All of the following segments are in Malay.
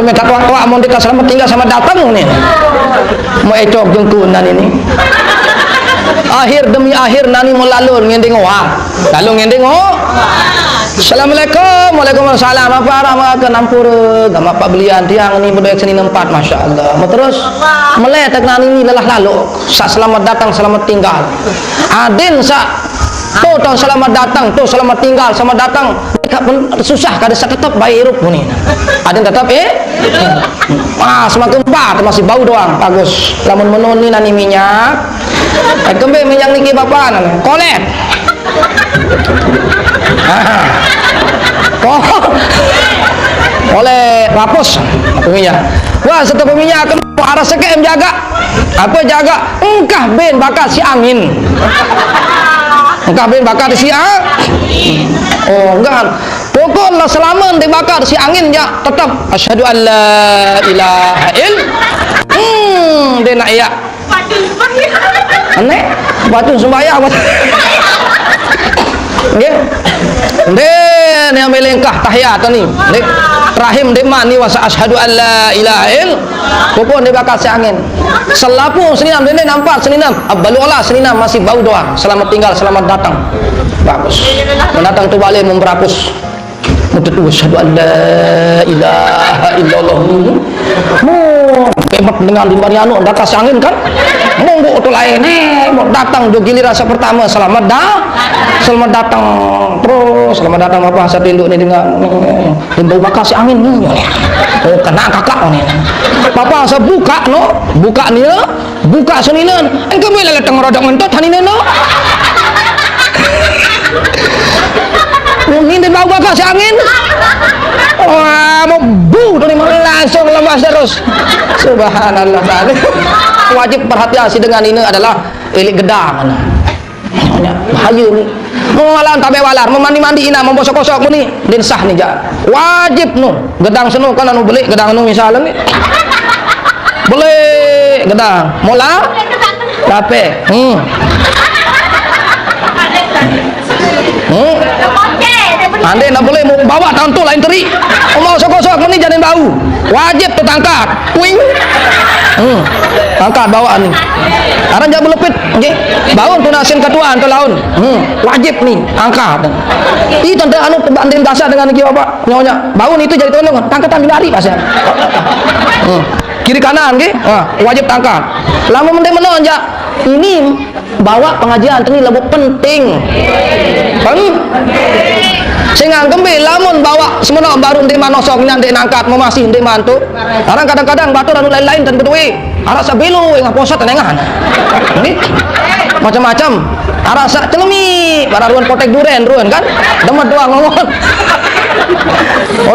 Ini tua-tua mau dekat selamat tinggal sama datang nih. Mau ecok jengkunan ini. Akhir demi akhir nani mau lalu ngending lalu ngending Assalamualaikum, waalaikumsalam. Apa arah ke nampur gama pak belian tiang ini berdua seni nempat, masya Allah. Mau terus meletak nani ini lelah lalu. Selamat datang, selamat tinggal. Adin tuh selamat datang, tuh selamat tinggal, selamat datang. Susah kada tetap baik hirup nih. Adin tetap semakin empat masih bau doang, bagus. Lamun menoni nani minyak. Kembe minyak niki bapak kolet. Oleh rapos minyak. Wah, setelah minyak arah sekem jaga. Apa jaga? Engkah ben bakar si angin. Engkah ben bakar si angin. Oh, enggak. Pokoknya selama dibakar si angin ya tetap asyhadu an la ilaha illallah. Dia nak ya. Aneh, batu sembahyang. Nggih. Den yang melengkah tahiyat ni. Rahim demani wa asyhadu an la ilaha illallah. Pokok dia bakal si angin. Selapu seninam dene nampak seninam. Abbalulah seninam masih bau doang. Selamat tinggal, selamat datang. Bagus. Mendatang tu balik memberapus. Mutu asyhadu an la ilaha illallah. Hebat dengan di Mariano datang si angin kan? Monggo tu lain mau datang do giliran pertama selamat datang terus selamat datang apa saya tinduk ni dengan bau bakar si angin ni. Oh kena kakak ni. Papa saya buka ni buka seninan. Engkau boleh datang rodok mentot hanine no. Ini bau bakar si angin. Wah, mau bu tu ni langsung lemas terus. Subhanallah. Wajib perhatian dengan ini adalah elik gedang. Bahaya ni. Mengalan tabe walar, memandi-mandi ina, membosok-kosok ni, din sah ni ja. Wajib nu, gedang seno kan anu beli gedang anu misalnya ni. Beli gedang, mola tape. Ande nak boleh mau bawa tantu lain teri. Mau sok-sok ni jangan bau. Wajib tertangkat. Wing. Angkat bawaan ni. Aran jangan belepit, okey. Bau tu nasin ketuaan tu laun. Wajib ni angkat. Ih tanda anu banding dasar dengan iki bapak. Nyonya. Bau ni itu jadi tolong. Tangkatan lari pasal. Kiri kanan okey. Wajib tangkat. Lama mendem menonjak. Ini bawa pengajian ini lebih penting. Sehingga kembali lamun bawa semua baru di manosok nanti nangkat masih di mantu. Orang kadang-kadang batu dan lain-lain dan kedui. Arah sabilu yang posat tenengan. Ini macam-macam. Arah sak celemi, para ruan potek duren kan? Demet doang ngomong.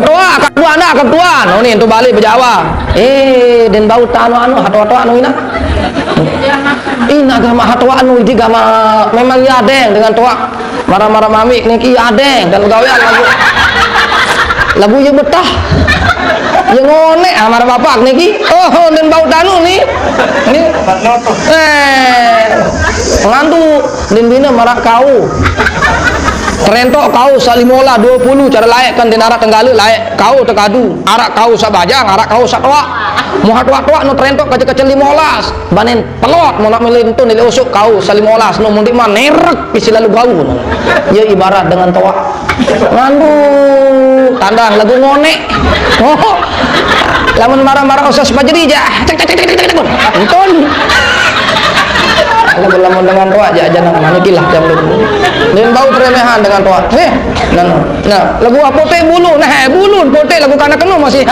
Otoa akak tuan. Oh ni tu balik berjawa. Den bau anu hatwa anu ina. Ina gama hatwa anu di gama memang ya den dengan tua. Marah-marah mami niki adeng dan gawean lagu je betah je ngone marah bapak niki dan bau tanu ni ngantu din bina marah kau terentok kau salimola 20 cara layak kan din arak tenggala layak kau tekadu arak kau sabajang arak kau satwa muhat tua-tua no terentok kecil-kecil 15 banen pelot mau nak melintun nilai usuk kau salimolas no mundi mah nerek isi lalu bau ya ibarat dengan tua ngandu tandang lagu ngone lamun marah-marah usah sepajeri jah enton lamun dengan tua aja jangan manikilah jam dulu dan bau teremehan dengan tua nah lagu apote bulu bulun pote lagu kana kenu masih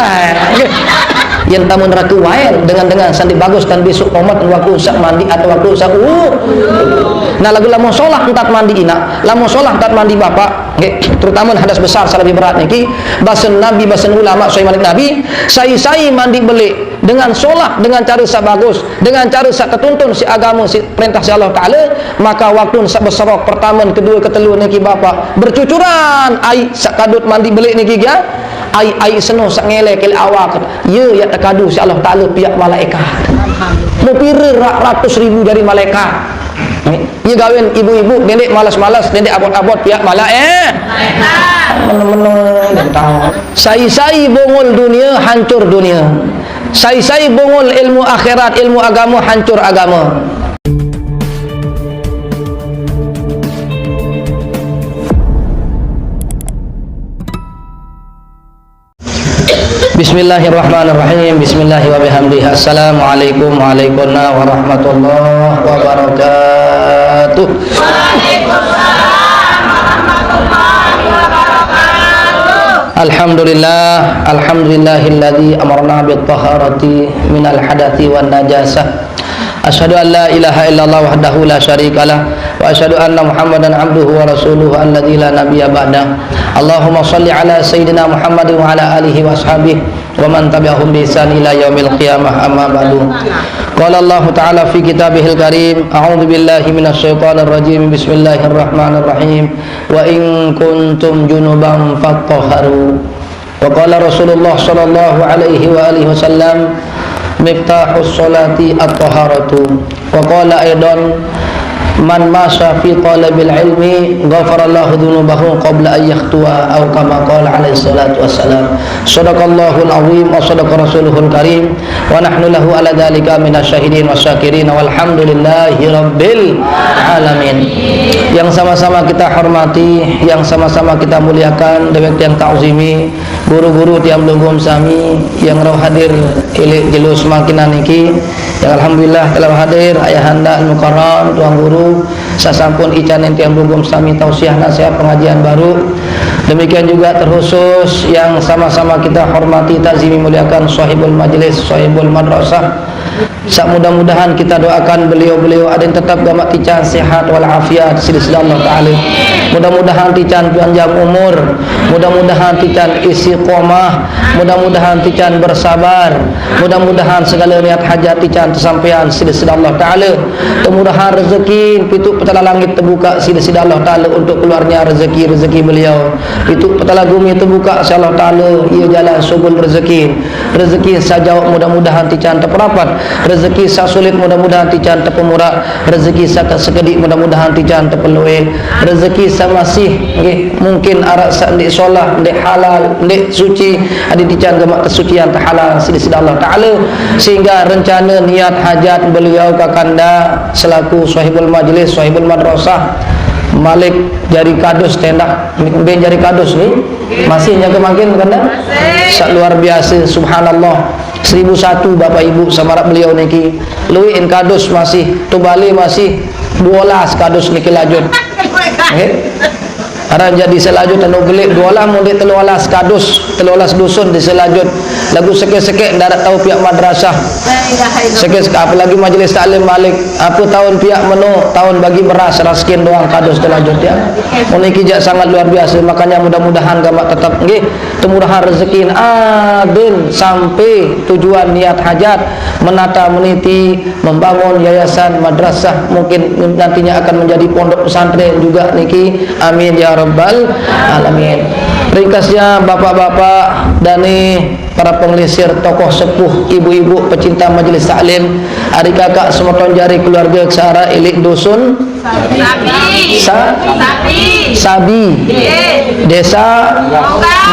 yang tamun raku wael dengan sandi bagus kan besok omat waktu sak mandi atau waktu sak nah lagu lamun solah entat mandi ina lamun solah entat mandi bapak terutama hadas besar lebih berat niki basen nabi basen ulama soal malik nabi sai mandi beli dengan solah dengan cara sak bagus dengan cara sak ketuntun si agama si perintah si Allah Ta'ala maka waktu sak beserok pertama kedua ketelu niki bapak bercucuran ai sak kadut mandi beli niki ya ai seno sak ngelek ke awak ya tekadu si Allah Ta'ala pihak malaikat mau pira ratus ribu dari malaikat ya gawin ibu-ibu nenek malas-malas nenek abot-abot pihak malaikat Meneng-meneng tahu. Sai-sai bongol dunia, hancur dunia. Sai-sai bongol ilmu akhirat, ilmu agama, hancur agama. Bismillahirrahmanirrahim. Bismillahi wa bihamdihi. Assalamualaikum warahmatullahi wabarakatuh. Alhamdulillah, alhamdulillahilladzi amarna bit-taharati minal hadathi wan najasah. Asyhadu an la ilaha illallah wahdahu la syarikalah wa asyhadu anna Muhammadan abduhu wa rasuluhu alladzi la nabiyya ba'dah. Allahumma shalli ala sayyidina Muhammadin wa ala alihi wa ashabihi wa man tabi'ahum bi ihsan ila yaumil qiyamah, amma ba'du. Qala Allah ta'ala fi kitabihil karim, a'udzu billahi minasy syaithanir rajim. Bismillahirrahmanirrahim. Wa in kuntum junuban fattahharu. Wa qala Rasulullah sallallahu alaihi wa alihi wasallam, miftahus sholati at-taharatu. Wa qala aidan, man masya fi talabil ilmi ghafarallahu dhunubahu qabla an yakhtuwa, aw kama qala alaihi salatu wassalam. Shadaqallahul azim wa shadaqa rasuluhul karim wa nahnu lahu ala dzalika minasyahidin wasyakirin walhamdulillahi rabbil alamin. Yang sama-sama kita hormati, yang sama-sama kita muliakan, dewek yang ta'zimi, guru-guru tiang lunggum sami yang rawuh hadir ilik jelus makinan niki, yang alhamdulillah telah hadir ayahanda al-mukarram tuan guru sasampun icanin tiang lunggum sami tausiah nasihat pengajian baru. Demikian juga terkhusus yang sama-sama kita hormati, takzimi, muliakan sahibul majlis, sahibul madrasah. Mudah-mudahan kita doakan beliau-beliau ada yang tetap gamak tican sehat walafiat silsilah Allah Ta'ala. Mudah-mudahan tican panjang umur, mudah-mudahan tican istiqomah, mudah-mudahan tican bersabar, mudah-mudahan segala niat hajat tican tersampaian silsilah Allah Ta'ala. Kemudahan rezeki pintu petala langit terbuka silsilah Allah Ta'ala untuk keluarnya rezeki beliau. Pintu petala bumi terbuka silsilah Allah Ta'ala, ia jalan subul rezeki. Rezeki sajauh mudah-mudahan tican terperapat, rezeki sa sulit mudah-mudahan tican terpemurah, rezeki sa sekedik mudah-mudahan tican terpeluih, rezeki sa masih mungkin arak sa ndik solah, ndik halal, ndik suci, adi tican gamak kesucian terhalal silsilah Allah Ta'ala, sehingga rencana niat hajat beliau kakanda selaku sahibul majlis, sahibul madrasah, Malik jari kadus tendak ben jari kadus ni masih jaga makin kanda sak luar biasa, subhanallah. 1001 bapak ibu samarak beliau niki luin kadus masih tubali masih 12 kadus niki lajut Aran jadi selajut anu gelik 12 mudik 13 kadus 13 dusun di selajut lagu sekek-sekek ndak tahu pihak madrasah sekek apalagi majlis taklim balik apa tahun pihak menu tahun bagi beras raskin doang kadus selajut ya meniki jak sangat luar biasa. Makanya mudah-mudahan gamak tetap nggih temurahan rezeki aben sampai tujuan niat hajat menata meniti membangun yayasan madrasah mungkin nantinya akan menjadi pondok pesantren juga niki, amin ya rabbal alamin. Ringkasnya bapak-bapak dan para pengelisir, tokoh sepuh, ibu-ibu pecinta majelis taklim, adik kakak semoton jari keluarga kesara ilik dusun Sabi desa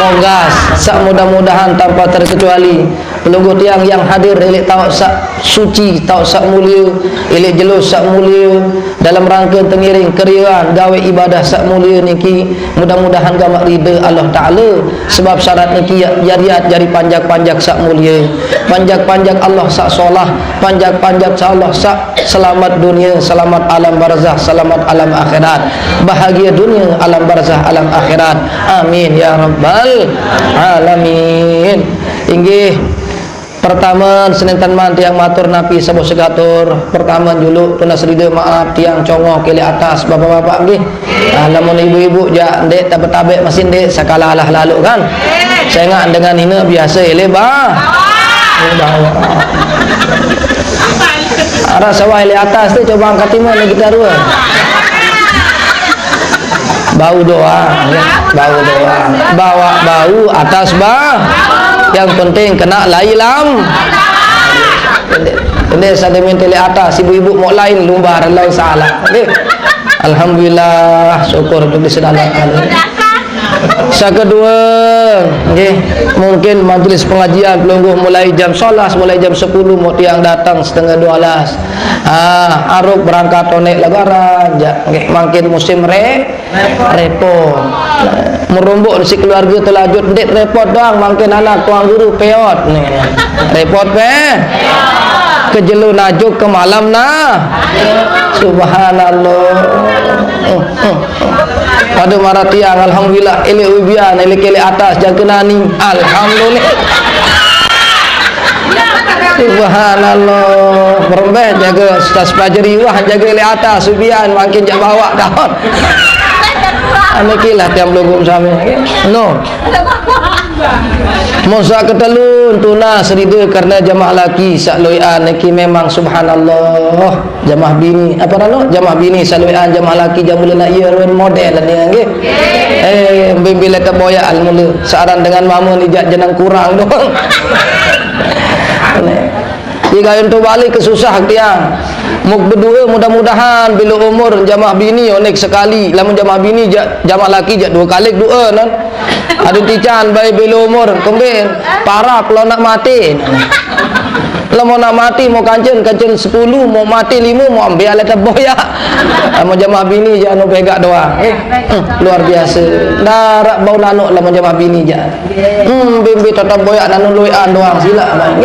Monggas, sak mudah-mudahan tanpa terkecuali pelunggu tiang yang hadir ilik tahu sak suci, tahu sak mulia, ilik jelus sak mulia dalam rangka tengiring keriuhan gawe ibadah sak mulia niki. Mudah-mudahan gamak ridha Allah Ta'ala, sebab syarat niki jari panjak-panjak sak mulia, panjak-panjak Allah sak solah, panjak-panjak Allah sak selamat dunia, selamat alam barzah, selamat alam akhirat, bahagia dunia, alam barzah, alam akhirat, amin ya rabbal alamin. Inggih pertama senentan man tiang matur napi sabuh segatur. Pertama dulu tunas rida maaf tiang congok kili atas bapak-bapak nggih. Lamun ibu-ibu jak ndek tabe-tabe masih ndek sakala lah lalu kan. Saya ingat dengan hina biasa ele bah. Bawa. Arah sawah ele atas tu coba angkat timah ni kita dua. Bau doa, ya. Bau doa. Bawa bau atas bah. Yang penting kena lailam. Ini sedimen tele atas ibu-ibu mau lain lumbar lain salah. Okay. Alhamdulillah syukur untuk disedalakan. Kedua, okay, mungkin majlis pengajian pelungguh mulai jam 11, mulai jam 10 mau tiang datang setengah 12. Aruk berangkat tonek lebaran, okay, makin musim repot. Merumbuk si keluarga terlajut dek repot doang, makin anak tuang guru peot nih. Repot kejelu najuk ke malam subhanallah. Pada marah tiang alhamdulillah ele ubian ele atas jaga nani alhamdulillah. Subhanallah. Berembeh jaga stas pelajari wah jaga ele atas ubian makin jak bawa daun. Anikilah tiang belum sami. No. Musa ketelun tuna serida karena jamaah laki sakloian neki memang subhanallah jamaah bini apa nano jamaah bini sakloian jamaah laki jamula nak ya role model dia nggih bila ke boya al mula searan dengan mama ni jenang kurang doang. Jika untuk balik kesusah tiang muk berdua mudah-mudahan bila umur jamaah bini onek sekali lamun jamaah bini jamaah laki jak dua kali dua non ada tican baik bila umur kembali parah kalau nak mati mau nak mati mau kancen 10 mau mati 5 mau ambil alat boya mau jamaah bini je anu begak doang luar biasa darak bau nanuk lah mau jamaah bini je bimbi tetap boya nanuk luian doang sila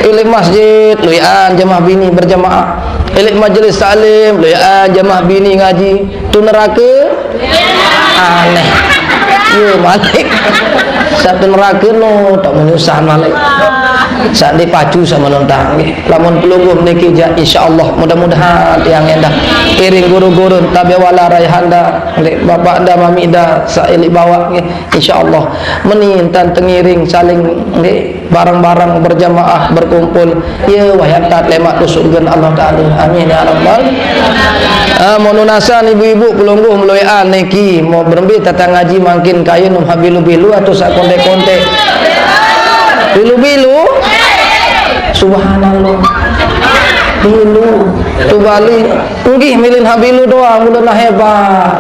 ilik masjid luian jamaah bini berjamaah ilik majlis taklim luian jamaah bini ngaji tu neraka aneh ya malik satu neraka no tak menyusah malik saat dipacu sama lontang lamun pelungguh niki insyaallah mudah-mudahan yang endah piring guru-guru tabi wala raihanda bapak anda mami dah saili bawa insyaallah menintan tengiring saling barang-barang berjamaah berkumpul ya wayang tat lemak tu surga Allah taala amin ya rabbal monunasan ibu-ibu pelungguh meloian niki mau berembi tatang ngaji makin kaya num habilu-bilu atau sak kontek-kontek bilu-bilu subhanallah bilu tu balik nggih milin habilu doang udah hebat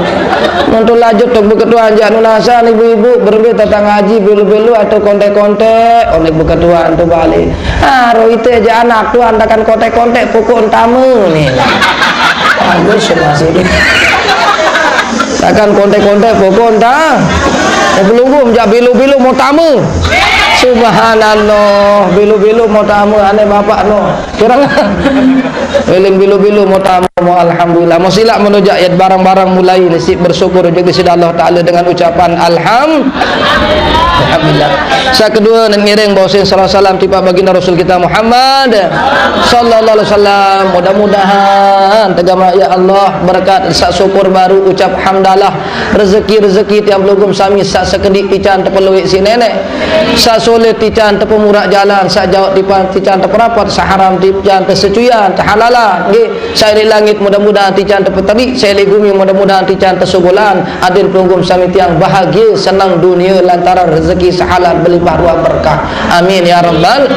untuk lanjut tok beketuan jak nunasan ibu-ibu berbe tatang ngaji bilu-bilu atau kontek-kontek onek beketuan tu balik ro itu aja anak tu andakan kontek-kontek pokok tamu nih bagus semua sini takkan kontek-kontek pokok entah belum jak bilu-bilu mau tamu subhanallah bilu-bilu mau tamu aneh bapak no kurang eling bilu-bilu mau tamu mau alhamdulillah mau silap menujak ayat barang-barang mulai nisib bersyukur juga kepada Allah Ta'ala dengan ucapan alhamdulillah. Saya kedua dan ngiring bahawa salam tiba baginda Rasul kita Muhammad sallallahu alaihi wasallam. Mudah-mudahan tegama ya Allah berkat sak syukur baru ucap hamdalah rezeki-rezeki tiang belum sami sak sekedik tican terpeluik si nenek sak sulit tican terpemurak jalan sak jauh tican terperapat sak haram tican tersecuyan terhalalah nggih saya di langit mudah-mudahan tican terpeteri saya di bumi mudah-mudahan tican tersugulan adil pelunggum sami tiang bahagia senang dunia lantaran rezeki sehalal berlimpah ruah berkah amin ya rabbal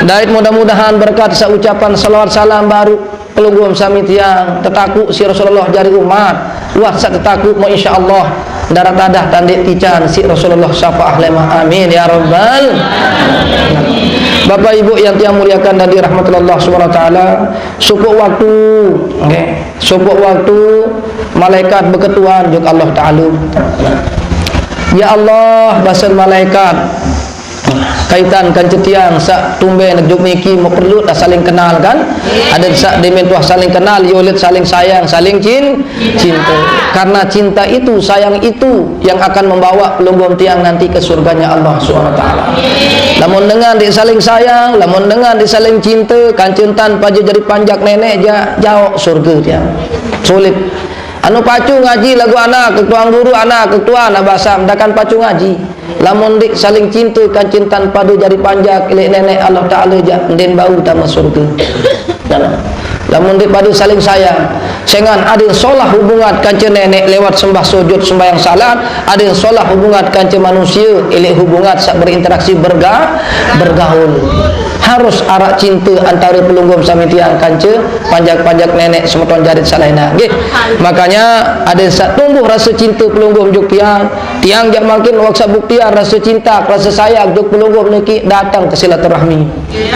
dait mudah-mudahan berkat sa ucapan salawat salam baru pelunggum sami tiang tetakuk si Rasulullah jari umat luas sa tetakuk mau insyaallah darat tadah tandik tican si Rasulullah syafaah lemah amin ya rabbal Bapak Ibu yang tiang muliakan dan dirahmatullah subhanahu wa ta'ala cukup waktu okay. Cukup waktu malaikat berketuan juga Allah Ta'ala ya Allah basal malaikat kaitan kan cetiang sak tumbe nak juk miki mau perlu dah saling kenal kan ada sak demen tuah saling kenal yolet saling sayang saling cinta karena cinta itu sayang itu yang akan membawa pelunggum tiang nanti ke surganya Allah Subhanahu wa taala lamun dengan di saling sayang lamun dengan di saling cinta kancentan paju jadi panjak nenek jauh surga tiang sulit anu pacu ngaji lagu anak ketuang guru anak ketua anak basam dakan pacu ngaji lamun dik saling cinta kancintan padu jadi panjak ilek nenek Allah Ta'ala den bau tama surga lamun dik padu saling sayang sengan ada yang solah hubungan kancen nenek lewat sembah sujud sembahyang salat ada yang solah hubungan kancen manusia ilek hubungan sak berinteraksi bergaul harus arak cinta antara pelunggum sami tiang kanca panjak-panjak nenek semeton jarit salaina nggih. Makanya ada tumbuh rasa cinta pelunggum juk tiang jak makin waksa buktian rasa cinta rasa sayang juk pelunggum niki datang ke silaturahmi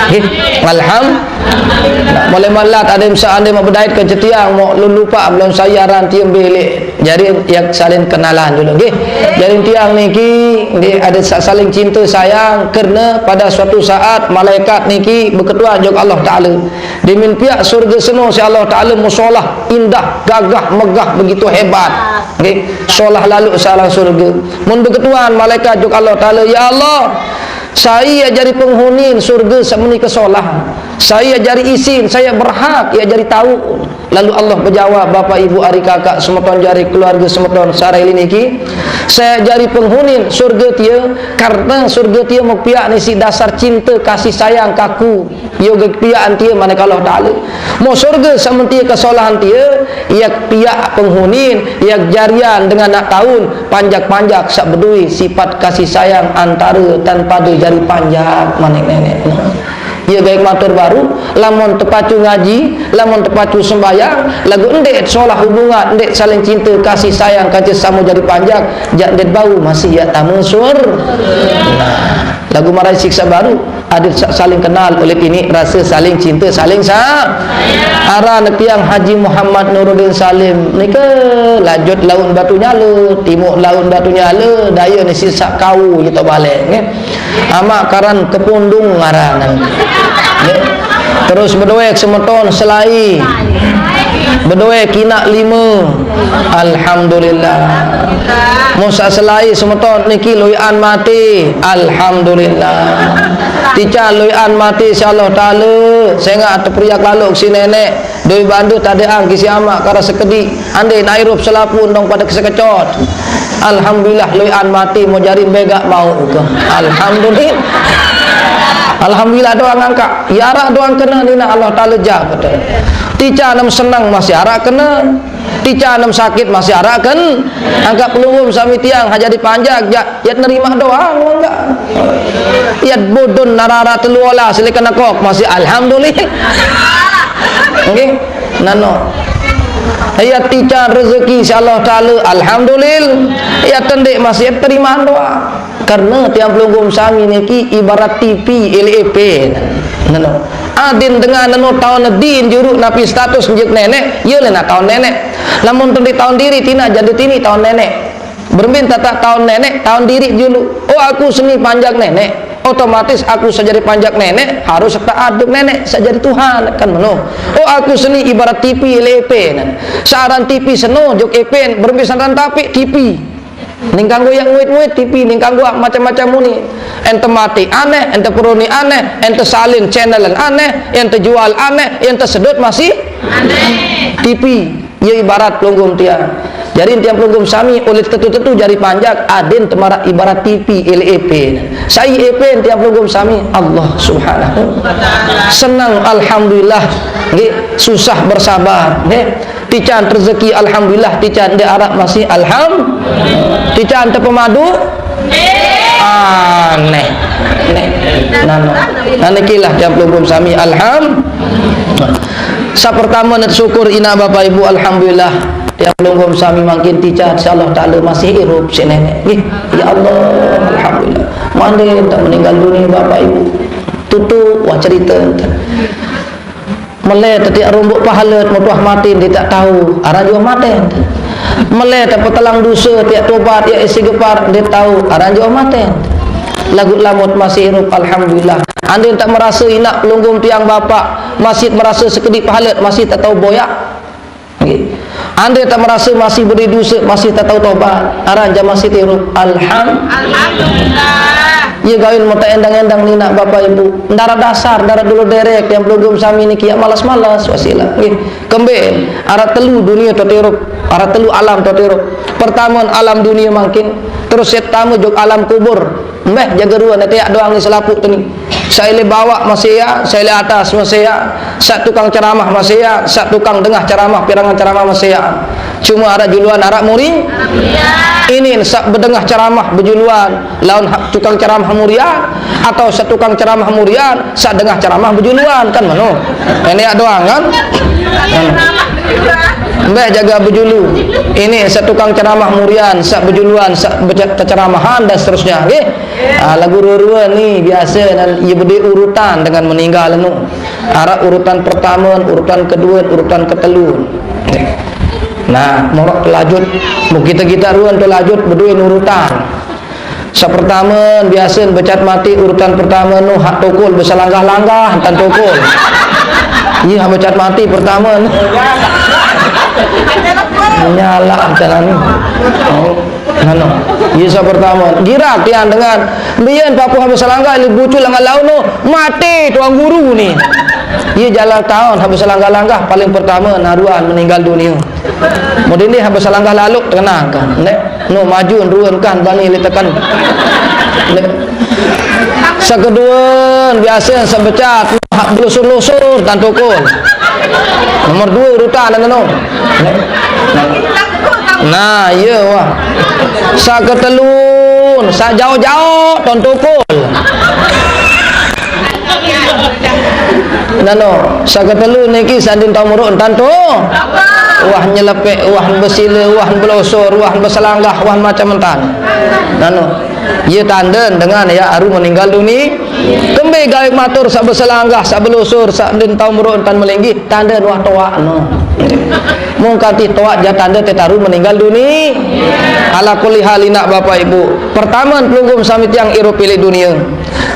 nggih. Alhamdulillah. Mulai malat ada masa anda mau berdait ke tiang mau lupa belum sayaran tiang belik jadi yang saling kenalan dulu nggih. Jadi tiang niki ada saling cinta sayang kerana pada suatu saat malaikat niki berketua jog Allah Ta'ala di min pihak surga seno si Allah Ta'ala musolah indah gagah megah begitu hebat okay. Solah lalu salah surga mun berketuan malaikat jog Allah Ta'ala ya Allah saya jadi penghuni surga semeni kesolahan saya jadi isin saya berhak ya jadi tahu. Lalu Allah berjawab bapak ibu ari kakak semeton jari keluarga semeton sarai niki saya jadi penghuni surga dia karena surga dia mau pihak ni si dasar cinta kasih sayang kaku yoga pihak dia mana Allah Ta'ala mau surga sementia kesolahan dia ia pihak penghuni ia jarian dengan nak tahun panjak-panjak sak berdui sifat kasih sayang antara tanpa ada jari panjang mana nenek ia gaik matur baru lamun tepacu ngaji lamun tepacu sembayang lagu endek solah hubungan endek saling cinta kasih sayang kaca sama jadi panjang jak det bau masih ya tamu sur nah lagu marai siksa baru ada saling kenal oleh ini rasa saling cinta saling ara tiang Haji Muhammad Nuruddin Salim nika lanjut laun batu nyala timur laun batu nyala daya ni sisa kau kita balik amak karan kepundung ngarangan terus berdoa semeton selai berdoa kina 5 alhamdulillah musa selai semeton niki loyan mati alhamdulillah tica loyan mati insyaallah taala saya ngak terpriak lalu si nenek doi bandu tade ang kisi amak kara sekedi ande nairup selapun dong pada kesekecot alhamdulillah loyan mati mau jari begak mau ke alhamdulillah. Alhamdulillah doang angkat ya arak doang kena dina Allah Ta'ala jah betul tica nam senang masih arak kena tica nam sakit masih arak kan angkat pelungum sami tiang haja dipanjak ya nerima doang enggak ya bodon narara teluola silakan kok masih alhamdulillah okay? Nano ayat tica rezeki insyaallah Ta'ala alhamdulillah ya tendek masih terima doa karena tiang pelunggum sami niki ibarat TV LEP nano adin dengan nano tahun din juru napi status menjek nenek ye lena tahun nenek lamun tadi tahun diri tina jadi tini tahun nenek bermin tata tahun nenek tahun diri julu oh aku seni panjang nenek otomatis aku sajadi panjang nenek harus serta aduk nenek sajadi Tuhan kan meno oh aku seni ibarat TV LEP saran TV seno jok epen bermin saran tapi TV ning kanggo yang muit-muit TV ning kanggo macam-macam muni ente mati aneh ente peruni aneh ente salin channel aneh ente jual aneh ente sedot masih aneh TV ya ibarat pelunggum tiang jadi tiang pelunggum sami oleh tetu-tetu jari panjang adin temara ibarat TV LEP saya EP tiang pelunggum sami Allah subhanahu senang alhamdulillah nggih susah bersabar nggih tican rezeki alhamdulillah tican de arak masih alhamdulillah tican te pemadu aneh nana kilah tiang pelunggum sami alhamdulillah sa pertama net syukur ina bapak ibu alhamdulillah tiang pelunggum sami makin tican insyaallah Ta'ala masih hirup si nenek ya Allah alhamdulillah mande tak meninggal dunia bapak ibu tutup wah cerita meleh tetiak rumbuk pahala mutuah mati dia tak tahu arah juga mati meleh tak petelang dosa tiak tobat ya isi gepar dia tahu arah juga mati lagu lamut masih hirup alhamdulillah anda tak merasa inak pelunggum tiang bapak masih merasa sekedip pahala masih tak tahu boyak anda tak merasa masih beri dosa masih tak tahu tobat arah jam masih hirup alhamdulillah ya gawin mata endang-endang ni nak bapak ibu darah dasar darah dulu derek yang pelunggum sami ni kia malas-malas wasilah kembali arah telu dunia toteruk arah telu alam toteruk pertama alam dunia makin terus setamu jog alam kubur mbeh jaga ruan nanti doang ni selapuk tu ni saya le bawa masih ya saya le atas masih ya sak tukang ceramah masih ya sak tukang dengah ceramah pirangan ceramah masih ya Cuma ada juluan arak muri. Ini sak bedengah ceramah berjuluan lawan tukang ceramah murian, atau setukang ceramah murian sak dengah ceramah berjuluan kan mano. Ini doang kan? Mbah jaga berjulu. Ini setukang ceramah murian, sak berjuluan, sak ceramah dan seterusnya. Nggih. Lagu rurua ni biasa dan ia beri urutan dengan meninggal nu. Arah urutan pertama, urutan kedua, urutan ketelu. Nah, morok telajut, kita ruan telajut berdua urutan. Pertama biasa becat mati urutan pertama nu hak tokol berselanggah-langgah tan tokol. Iya becat mati pertama nu. Nyala jalan ni. Nano. Iya pertama. Girak tian dengan biyen papu habis selangga bucu langgar laun nu mati tuang guru ni. Iya jalan tahun habis selangga-langgah paling pertama naruan meninggal dunia. Modin ni habis selangga lalu tenang kan. Nek no maju ruan kan bani letekan. Sekedua biasa sebecat hak belusur-lusur dan tokol. Nomor 2 urutan dan no. Nah, iya wah. Sa ketelun, sa jauh-jauh ton tokol. Nano, sa ketelun niki sandin tamurun tanto. Wah nyelepek, wah besile, wah belosor, wah beselanggah, wah macam entan. Nano, ia tanden dengan ya aru meninggal dunia. Kembe gawe matur sak beselanggah, sak belosor, sak din tamurun tan melinggi, tanden wah toa no. Mungkati toa jatanda tetaru meninggal dunia. Ala kulli halina Bapak Ibu. Pertama pelunggum sami tiang iro pilih dunia.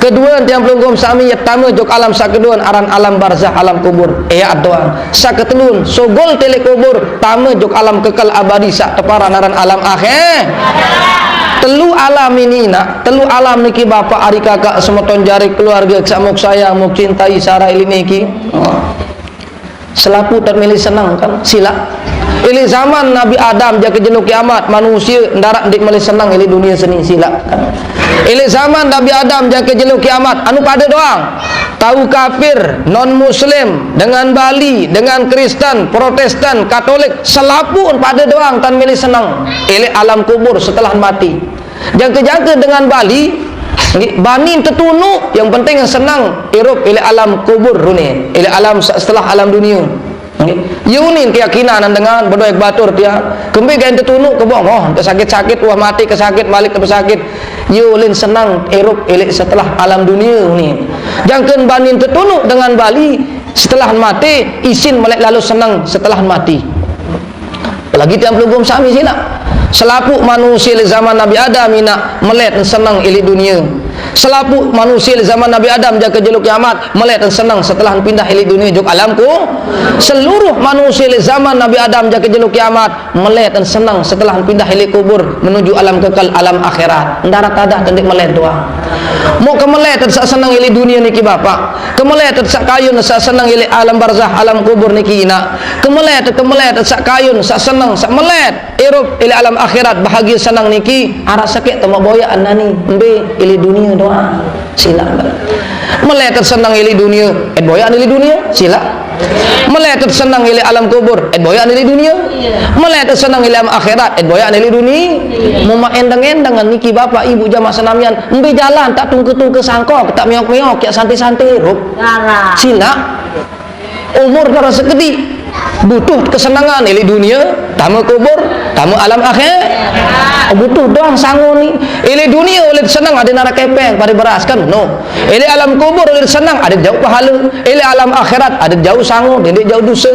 Kedua tiang pelunggum sami yatama jok alam sakeduan aran alam barzah alam kubur. Doang. Saketelun sogol tele kubur tama jok alam kekal abadi sak teparan aran alam akhir. Telu alam ini nak, telu alam niki bapak ari kakak semeton jari keluarga samuk sayang muk cintai sarai niki. Selaku termilih senang kan sila. Ini zaman Nabi Adam jaka jenuk kiamat manusia ndarak dik melih senang ini dunia seni sila kan. Ini zaman Nabi Adam jaka jenuk kiamat anu pada doang. Tahu kafir, non muslim, dengan Bali, dengan Kristen, Protestan, Katolik, selapun pada doang tan milih senang. Ini alam kubur setelah mati. Jangka-jangka dengan Bali, banin tertunuk, yang penting yang senang irup ili alam kubur ni, ili alam setelah alam dunia. Yunin keyakinan dengan berdoa batur dia kembi gain tertunuk ke bohong sakit-sakit wah mati ke sakit balik ke sakit yulin senang irup ili setelah alam dunia ni. Jangkeun banin tertunuk dengan Bali setelah mati isin melek lalu senang setelah mati. Apalagi tiang pelugum sami sila selapu manusia di zaman Nabi Adam ina melet senang ili dunia. Selapu manusia di zaman Nabi Adam jaga jeluk kiamat melet senang setelah pindah ili dunia juk alamku. Seluruh manusia di zaman Nabi Adam jaga jeluk kiamat melet senang setelah pindah ili kubur menuju alam kekal alam akhirat. Ndarat ada tendik melet doang. Mau kemelet sak senang ili dunia niki bapak. Kemelet sak kayun sak senang ili alam barzah alam kubur niki ina. Kemelet sak kayun sak senang sak melet irup ili alam akhirat bahagia senang niki arah sakit tama boya anani mbe ili dunia doang sila melet senang ili dunia boya ili dunia sila melet senang ili alam kubur boya ili dunia melet senang ili alam akhirat boya ili dunia muma endang-endangan niki bapak ibu jamaah senamian mbe jalan tak tungke-tungke sangkok tak meok-meok ya santai-santai rup sila umur darah sekedi butuh kesenangan ili dunia tamu kubur tamu alam akhir butuh doang sangu ni ili dunia oleh senang ada nara kepeng pada beras kan no ili alam kubur oleh senang ada jauh pahala ili alam akhirat ada jauh sangu dia jauh dosa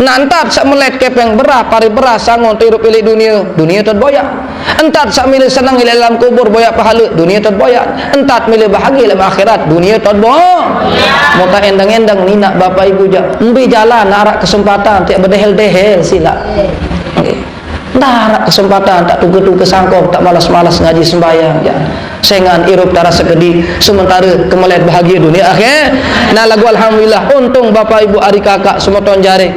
nantat sak melet kepeng berah pada beras sangu tirup ili dunia tot boyak entat sak milih senang ili alam kubur boyak pahala dunia tot boyak entat milih bahagia alam akhirat dunia tot boyak mau tak endang-endang ni nak bapak ibu mbi jalan narak kesempatan tak berdehel-dehel sila narak kesempatan tak tunggu-tunggu sangkop tak malas-malas ngaji sembahyang ya sengan irup darah sekedi sementara kemelet bahagia dunia akhir nah lagu alhamdulillah untung bapak ibu ari kakak semeton jari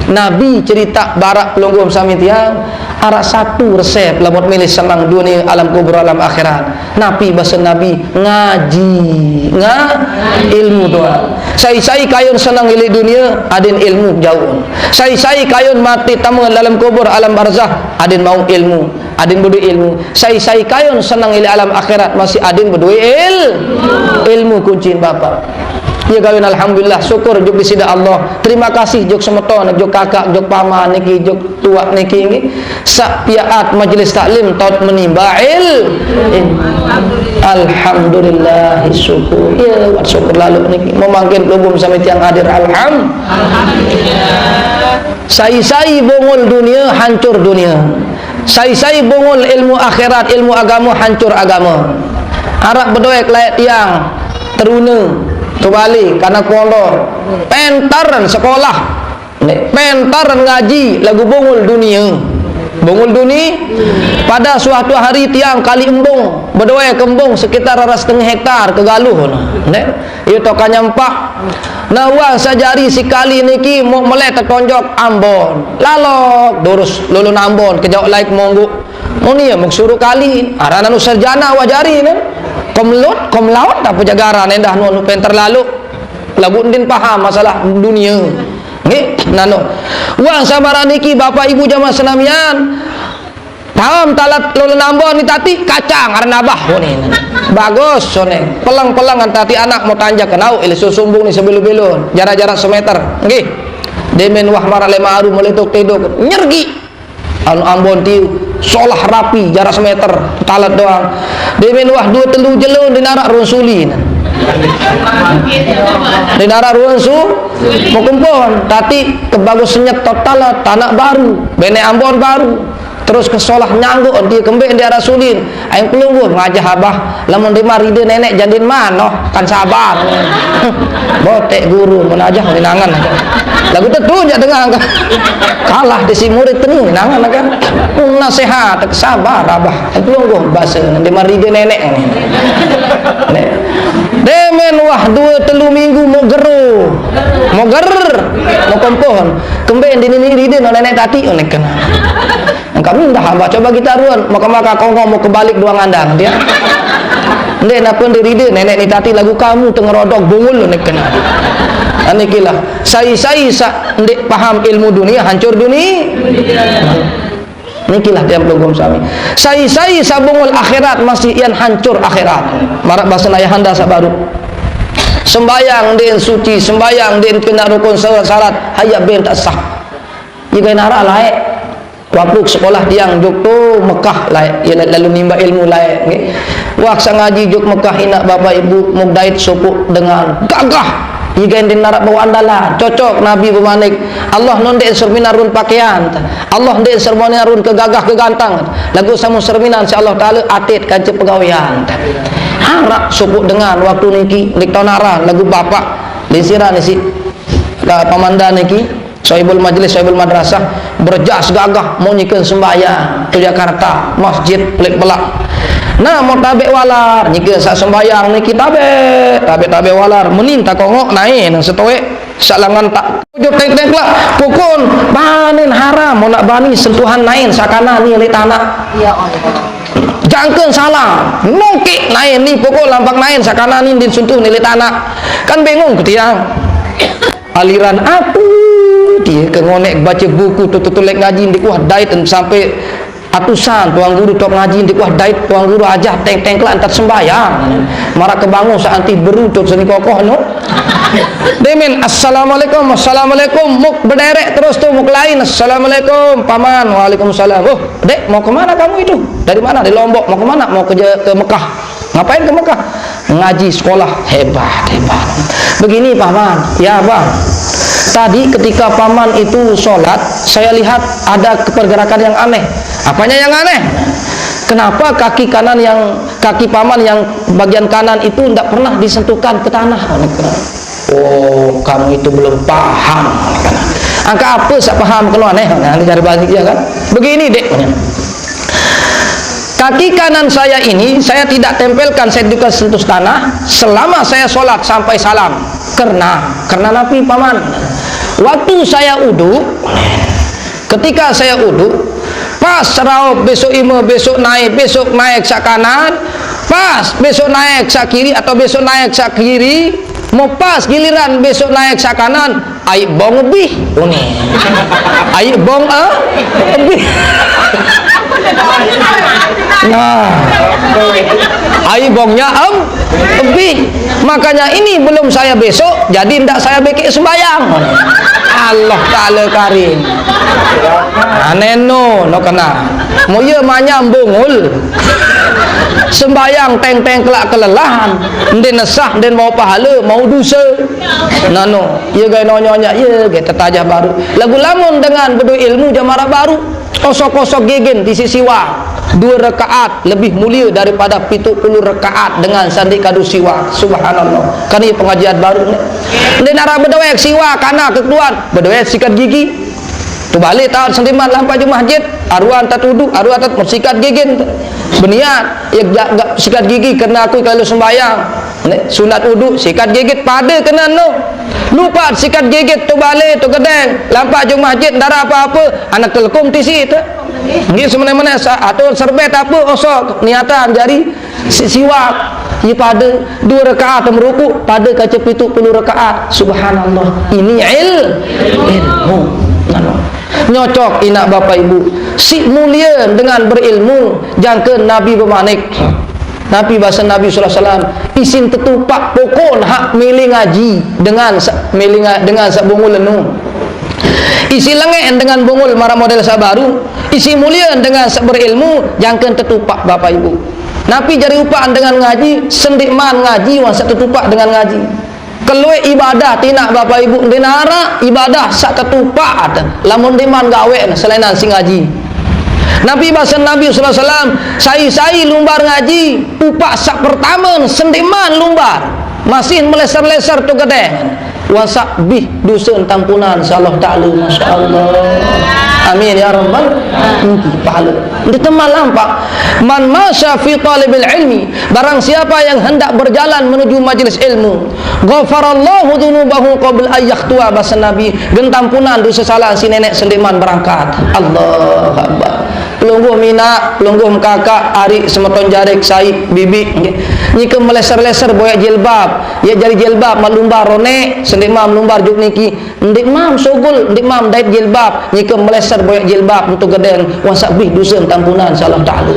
Nabi cerita barak pelonggom sami tiang ada satu resep lamun milih senang dunia alam kubur alam akhirat. Nabi bahasa Nabi ngaji ilmu doa. Sai kayun senang ilmu dunia adin ilmu jauh. Sai kayun mati tamu dalam kubur alam barzah adin mau ilmu, adin budu ilmu. Sai kayun senang ilmu alam akhirat masih adin budu ilmu kunciin bapak. Ya kawin alhamdulillah syukur juk disida Allah. Terima kasih juk semeton, juk kakak, juk paman niki, juk tua niki ngi. Sak piaat majelis taklim taut menimba alhamdulillah syukur. Ya wat syukur lalu niki memanggil lubum sampai tiang hadir alhamdulillah. Sai bongol dunia hancur dunia. Sai bongol ilmu akhirat ilmu agama hancur agama. Harap berdoa layak tiang teruna terbalik karena kolor pentaran sekolah pentaran ngaji lagu bongol dunia pada suatu hari tiang kali embung berdoa kembung sekitar 1,5 hektar ke Galuh itu kan nyampak nah wang sajari sikali niki mau melek tertonjok Ambon lalok durus lulun Ambon kejauh laik monggo mau ni mau suruh kali arana nu sarjana wajari kom laut apa jagaran endah nu penter lalu lagu ndin paham masalah dunia nggih nano wang sabaran niki bapak ibu jamaah senamian paham talat lulun Ambon ni tati kacang arena abah ni bagus sone pelang-pelangan tati anak mau tanjak kenau ilis sumbung ni sebelu-belun jarak-jarak semeter nggih demen wah marak lema aru meletuk tedok nyergi anu Ambon tiu solah rapi jarak semeter talat doang demen wah 2-3 jelun di narak ruang suli di narak ruang su mau kumpon tati kebagus senyet total tanah baru bene Ambon baru terus ke solah nyanggu dia kembali di arah sulin aing pelungguh ngajah abah lamun di mari dia nenek jadin manoh kan sabar botek guru menajah minangan lagu tu aja dengar kalah di si murid tenu minangan kan nasihat sabar abah aing pelungguh bahasa di mari dia nenek demen wah 2-3 minggu mau geru mau kompohon kembali di dia nenek tati onek kena kami dah hamba coba kita ruan maka kongko mau kebalik dua ngandang dia ndek napa diri dia nenek ni tati lagu kamu tengerodok bungul nek kena anikilah sai sa ndek paham ilmu dunia hancur dunia nikilah dia pelugum sami sai sa bungul akhirat masih yang hancur akhirat marak bahasa ayahanda sabaru sembayang den suci sembayang den kena rukun syarat hayat ben tak sah jika nara laik waktu sekolah tiang juk tu Mekah laik ya lalu nimba ilmu laik nggih wah sang ngaji juk Mekah inak bapak ibu mugdait supuk dengan gagah jika den narak bawa andalan cocok Nabi bermanik Allah nonde serminarun pakaian Allah nonde serminarun kegagah kegantang lagu samu serminan si Allah taala atit kancep pegawean harap supuk dengan waktu niki dik tonara lagu bapak lisiran isi pamandan niki Sohibul majlis, sohibul madrasah berjas gagah mau nyikin sembahyang ke Jakarta masjid pelik pelak nah mau tabe walar nyikin sak sembahyang niki tabe walar meninta kongok naik nang setoe salangan tak ujuk teng-teng lah pukul banin haram mau nak bani sentuhan naik sakana ni oleh tanah jangkeun salah nongki naik ni pukul lampak naik sakana ni disentuh nilai tanah kan bingung ketiang aliran apa dia kengonek baca buku tutulek ngaji di kuah dait sampai atusan tuang guru tok ngaji di kuah dait tuang guru aja teng-teng kelak antar sembahyang marah kebangun saanti berutut seni kokoh no demen assalamualaikum muk berderek terus tuh muk lain assalamualaikum paman waalaikumsalam oh dek mau kemana kamu itu dari mana di Lombok mau kemana mau ke Mekah ngapain ke Mekah ngaji sekolah hebat begini paman ya bang tadi ketika paman itu sholat saya lihat ada pergerakan yang aneh apanya yang aneh kenapa kaki paman yang bagian kanan itu tidak pernah disentuhkan ke tanah oh kamu itu belum paham angka apa saya paham kalau aneh nanti cari balik ya kan begini dek kaki kanan saya ini saya tidak tempelkan saya juga sentuh tanah selama saya sholat sampai salam karena Nabi paman waktu saya uduk, ketika saya uduk, pas raup besok ima, besok naik sak kanan, pas besok naik sak kiri atau besok naik sak kiri, mau pas giliran besok naik sak kanan, aik bong lebih, aik bong lebih. Nah, air bongnya lebih. Makanya ini belum saya besok, jadi tidak saya bikin sembahyang. Allah Ta'ala karim. Aneno no kena. Mau ye manyam bungul. Sembahyang teng-teng kelak kelelahan. Ndin nesah, ndin mau pahala, mau dosa. Nano, ye gay nonyonya, ye gay tetajah baru. Lagu lamun dengan bedu ilmu jamara baru. Kosok-kosok gegen di sisi wa 2 rakaat lebih mulia daripada 70 rakaat dengan sandi kadu siwa. Subhanallah. Kan ini pengajian baru ni. Dia nara berdawek siwa kana kekeluan, berdawek sikat gigi. Tu balik tahun sentiman lampai di masjid, aruan tak duduk, aruan tak sikat gigi. Berniat ya gak sikat gigi kerana aku kalau sembahyang. Sunat uduk sikat gigi pada kena no. Lupa sikat gigi tu balik tu kedeng, lampai di masjid nara apa-apa, anak telekom tisi tu. Nggih semene-mene atau serbet apa osok niatan jari siwak ia pada 2 rakaat merukuk pada kaca 70 rakaat. Subhanallah. Ini ilmu. Nyocok inak bapak ibu. Si mulia dengan berilmu jangka Nabi bermanik. Nabi bahasa Nabi sallallahu alaihi wasallam isin tetupak pokok hak milih ngaji dengan sabungul lenu. Isi lengen dengan bungul mara model sabaru, isi mulia dengan berilmu jangkan tetupak bapak ibu. Nabi jari upaan dengan ngaji, sendikman ngaji wan sak tetupak dengan ngaji. Kelue ibadah tinak bapak ibu dinara ibadah sak tetupak ada. Lamun diman gawe selainan sing ngaji. Nabi bahasa Nabi sallallahu alaihi wasallam, sai lumbar ngaji, upak sak pertama sendikman lumbar. Masih meleser-leser tu gedeng. Wasak bih dusun tampunan insyaallah ta'ala, masyaallah. Amin ya rabbal alamin. Pahala di teman lampak man masya fi talibil ilmi, barang siapa yang hendak berjalan menuju majlis ilmu, ghafarallahu dzunubahu qabla an yakhtua, bahasa Nabi gentampunan dosa salah si nenek sendiman berangkat. Allahu akbar. Pelungguh mina, pelungguh kakak, arik semeton jarik, saik, bibi nyike meleser-leser boyak jilbab, ya jari jilbab malumbar rone, sendimam lumbar juk niki, ndik mam sogul, ndik mam dait jilbab, nyike meleser boyak jilbab untuk gedeng, wasak bih dusun tampunan insyaallah ta'ala.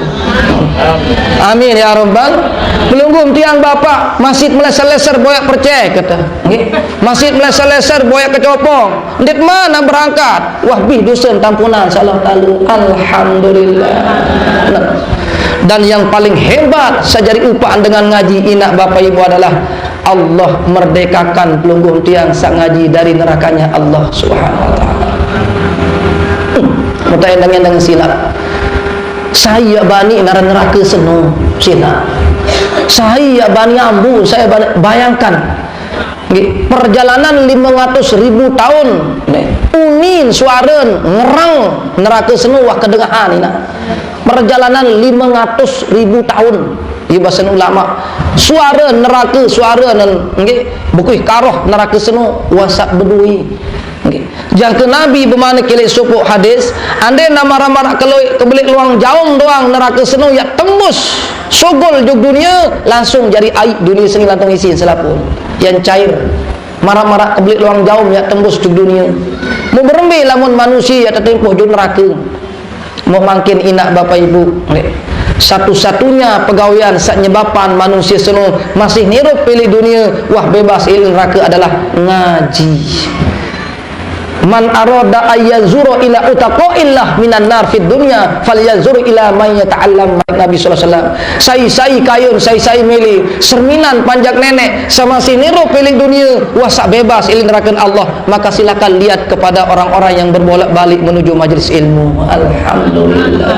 Amin ya rabbal. Pelungguh tiang bapak, masjid meleser-leser boyak percek kata. Masjid meleser-leser boyak kecopong, ndik mana berangkat, wah bih dusun tampunan insyaallah ta'ala. Alhamdulillah. Dan yang paling hebat sajari upaan dengan ngaji inak bapak ibu adalah Allah merdekakan pelungguh tiang sang ngaji dari nerakanya Allah Subhanahu wa taala. Mutai dengan silap. Saya bani neraka seno silap. Saya bani ambu, saya bani, bayangkan perjalanan 500.000 tahun unin suara ngerang neraka senuh kedengahan ini. Perjalanan 500.000 tahun di bahasa ulama suara neraka suara bukuh karoh neraka senuh wasak bedui. Jangka Nabi bermana kelih supuk hadis andai nama ramar kebelik luang jauh doang neraka senuh ya tembus sogol jug dunia langsung jadi air dunia seni lantung isi selapun yang cair marah-marah kebelik luang jauh ya tembus jug dunia mau berembi lamun manusia ya tertempuh jug neraka. Mau makin inak bapak ibu satu-satunya pegawaian sak nyebapan manusia senuh masih nirup pilih dunia wah bebas ilmu neraka adalah ngaji. Man arada ayyazura ila utaqaillah minan nar fid dunya falyazur ila man yata'allam. Nabi sallallahu alaihi wasallam sai kayun sai milih serminan panjang nenek sama si niru pilih dunia wasak bebas ilmu neraka Allah, maka silakan lihat kepada orang-orang yang berbolak-balik menuju majlis ilmu. Alhamdulillah.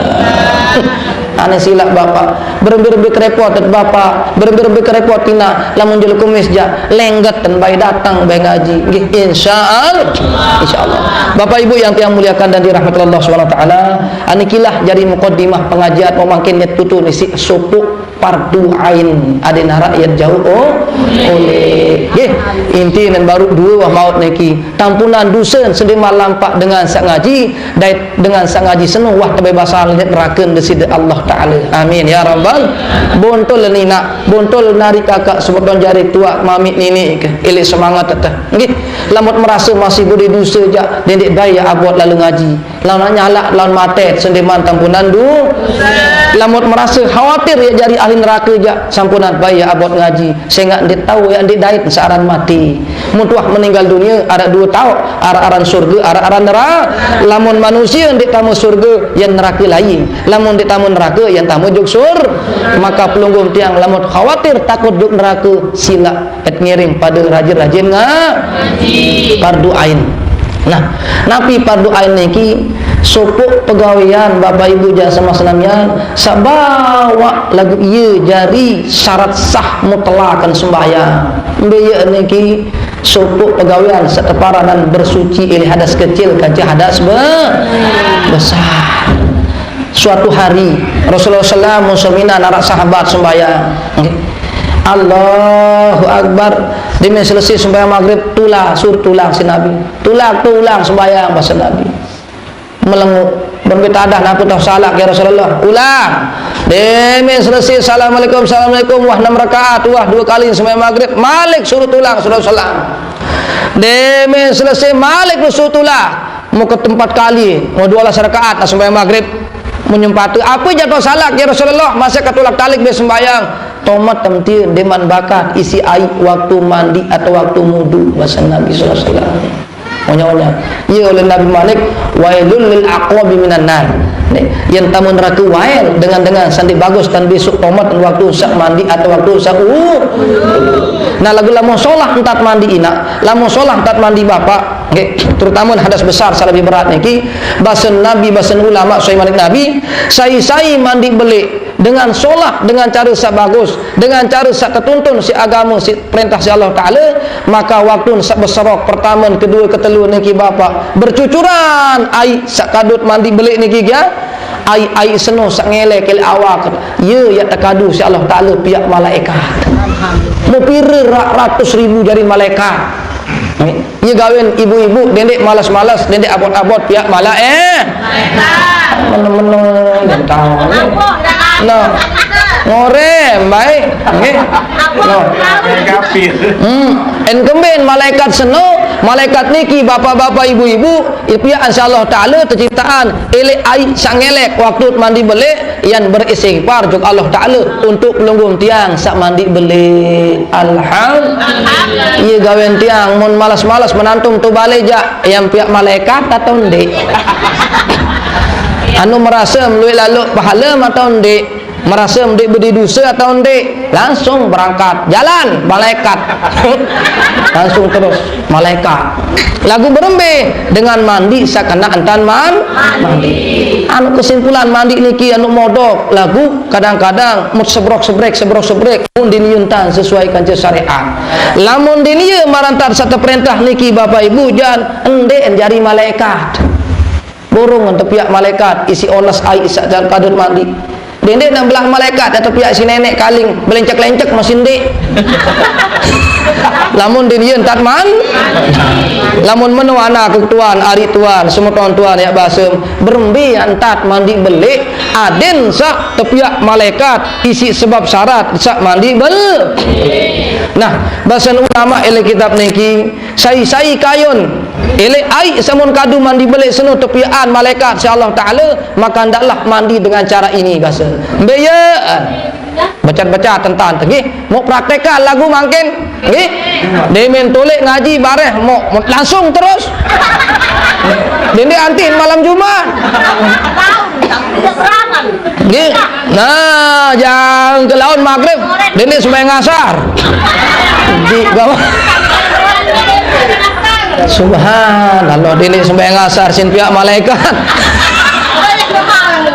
Aneh silap bapak berembi-rembi kerepot tet bapa, berembi-rembi kerepot tina lamun jelu kumis ja lengget dan bayi datang bayi ngaji. Nggih, insyaallah. Insyaallah. Bapak Ibu yang tiang muliakan dan dirahmati Allah Subhanahu wa taala, anikilah jadi muqaddimah pengajian mau mangkin tutu nisi supuk fardu ain adena rakyat jauh oleh nggih inti nan baru dua maut niki tampunan dusen sedih malam pak dengan sak ngaji dengan sak ngaji senuh wah kebebasan nerakeun desid Allah taala amin ya rabbal bontol nina bontol nari kakak sebutkan jari tua mami nini ili semangat teteh nggih lamun merasa masih budi dosa ja dendek daya abot lalu ngaji lamun nyala lamun matet sendeman tampunan du lamun merasa khawatir ya jari ahli neraka ja sampunan bayi abot ngaji sehingga ndik tahu ya ndik dait searan mati mutuah meninggal dunia ada dua tahu arah-aran surga arah-aran neraka lamun manusia ndik tamu surga yang neraka lain lamun ndik tamu neraka yang tamu juk sur maka pelunggum tiang lamun khawatir takut juk neraka sila et ngiring pada rajin-rajin ngaji fardu ain. Nah, napi fardu ain niki sopok pegawaian Bapak Ibu jasa masanamnya sabawa lagu ieu jari syarat sah mutlakan sembahyang mbeye niki sopok pegawaian seteparanan bersuci ilih hadas kecil kaca hadas besar. Suatu hari Rasulullah SAW muslimina narak sahabat sembahyang Allahu Akbar demi selesai sembahyang maghrib tulang si Nabi tulang sembahyang bahasa Nabi melenguk berbetadah aku tahu salah ya Rasulullah ulang demi selesai assalamualaikum wah 6 rakaat wah 2 kali sembahyang maghrib malik suruh tulang Rasulullah demi selesai malik suruh tulang mau ke tempat kali mau 12 rakaat sembahyang maghrib menyempatu apa jatuh salah ya Rasulullah masa ketulak talik dia sembahyang tomat temtir deman bakat isi air waktu mandi atau waktu wudu bahasa Nabi sallallahu alaihi wasallam. Onya-onya. Ieu oleh Nabi Malik wailul lil aqwabi minan nar. Yang tamu neraka wail dengan sandi bagus dan besok tomat dan waktu sak mandi atau waktu sak nah lagu lamun solah entat mandi ina, lamun solah entat mandi bapak, okay. Terutama hadas besar lebih berat niki. Basen Nabi, basen ulama Sahih Malik Nabi, sai mandi beli dengan solah dengan cara sak bagus, dengan cara sak ketuntun si agama si perintah si Allah Taala, maka waktu sak beserok pertama, kedua, ketelu niki bapak bercucuran ai sak kadut mandi beli niki ya. Ai seno sak ngelek ke awak ye ya takadu si Allah Taala pihak malaikat mau pira ratus ribu jari malaikat ye gawen ibu-ibu dendek malas-malas dendek abot-abot pihak malaikat men-men dan tahu no ngore baik nggih no kafir en kemben malaikat seno malaikat niki bapak-bapak ibu-ibu pihak insyaallah taala terciptaan elek ai sangelek waktu mandi beli yang beristighfar juk Allah taala untuk pelunggum tiang sak mandi beli alhamdulillah ieu gawen tiang mun malas-malas menantum tu balik ja yang pihak malaikat atau ndek anu merasa meluit lalu pahala atau ndek merasa ndek beri dosa atau ndek langsung berangkat jalan malaikat langsung terus malaikat lagu berembe dengan mandi sakana antan mandi anu kesimpulan mandi niki anu modok lagu kadang-kadang mut sebrok-sebrek mun diniuntan sesuai kanca syariat lamun dinieu marantar satu perintah niki Bapak Ibu jan endek jari malaikat burung untuk pihak malaikat isi onas ai sak kadut mandi dendek nang belah malaikat atau pihak si nenek kaling belencek-lencek masih ndek lamun dinieu entat man lamun menu anak ketuan ari tuan semua tuan ya basem berembi entat mandi belik aden sak tepiak malaikat isi sebab syarat sak mandi bel nah bahasan ulama ele kitab niki sai kayon ele ai samun kadu mandi belik senu tepian malaikat si Allah taala maka hendaklah mandi dengan cara ini bahasa mbeye baca tentang nggih mau praktekkan lagu mangkin nggih demen tolek ngaji bareh mau langsung terus dende antin malam Jumat nggih nah jang ke laut maghrib dende sembahyang asar di bawah subhanallah dende sembahyang asar sin pihak malaikat